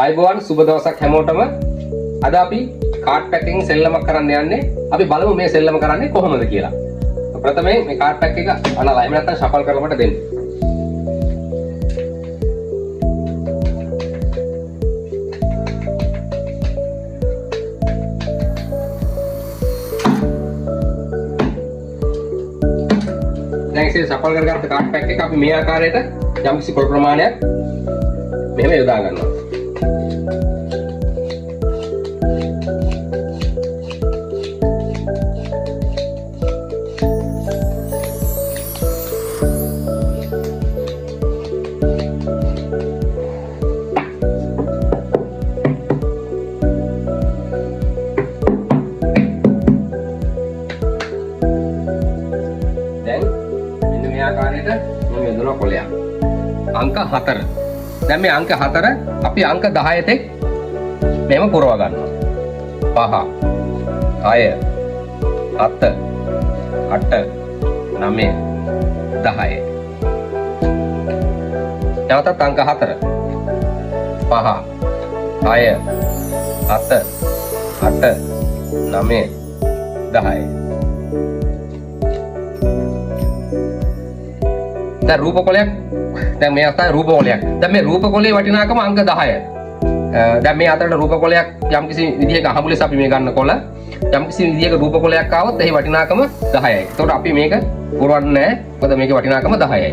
ආයුබෝවන් සුබ දවසක් හැමෝටම. අද අපි කාඩ් පැක් එකකින් සෙල්ලමක් කරන්න යන්නේ. අපි බලමු මේ සෙල්ලම කරන්නේ කොහොමද කියලා. ප්‍රථමයෙන් මේ කාඩ් පැක් එක අනලා එහෙම නැත්නම් ෂෆල් කරලා මට දෙන්න. දැන් ඉතින් ෂෆල් කරගත්ත කාඩ් පැක් එක අපි මේ ආකාරයට යම්කිසි පොල් ප්‍රමාණයක් මෙහෙම යොදා ගන්නවා. දැන් මෙන්න මේ ආකාරයට මම යොදනවා කොලයක්. අංක 4. දැන් මේ අංක 4 අපි අංක 10 තෙක් මෙහෙම පුරව ගන්නවා. 5 6 7 8 9 10. නැවතත් අංක 4 5 6 7 8 9 10. දැන් රූප කොලයක් දැන් මේ අතට රූප කොලයක්. දැන් මේ රූප කොලේ වටිනාකම අංක 10. දැන් මේ අතට රූප කොලයක් යම්කිසි විදිහක අහඹු ලෙස අපි මේ ගන්න කොල යම්කිසි විදිහක රූප කොලයක් ආවොත් එහි වටිනාකම 10යි. එතකොට අපි මේක පුරවන්නේ නැහැ. මොකද මේකේ වටිනාකම 10යි.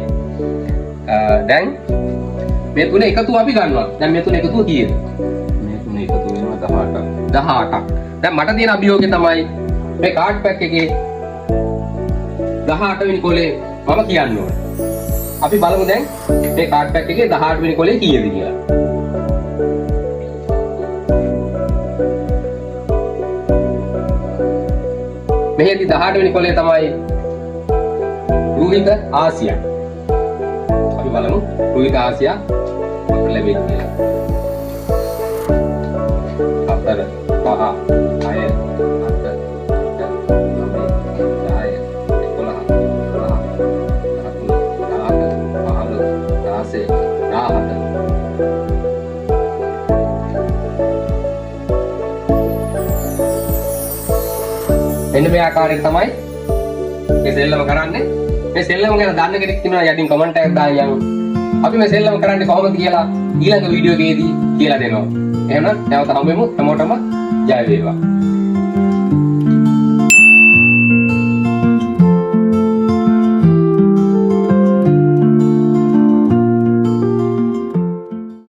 දැන් මේ තුන එකතු අපි ගන්නවා. දැන් මේ තුන එකතුව කීයද? මේ තුන එකතු වෙනවා 18ක්. දැන් මට තියෙන අභියෝගය තමයි මේ කාඩ් පැක් එකේ 18 වෙනි කොලේ මම කියන්න ඕනේ. අපි බලමු දැන් මේ කාඩ් පැක් එකේ 18 වෙනි කොලේ කීයද කියලා. මෙහෙදි 18 වෙනි කොලේ තමයි රෝහිත ආසියා. අපි බලමු රෝහිත ආසියා අපිට ලැබෙයි කියලා. 4 5 6 මෙන්න මේ ආකාරයට තමයි මේ සෙල්ලම කරන්නේ. මේ සෙල්ලම ගැන දන්න කෙනෙක් ඉන්නවා යටින් කමෙන්ට් එකක් දාන්න යන්න. අපි මේ සෙල්ලම කරන්නේ කොහොමද කියලා ඊළඟ වීඩියෝ එකේදී කියලා දෙනවා. එහෙනම් නැවත හම්බෙමු. හැමෝටම ජය වේවා.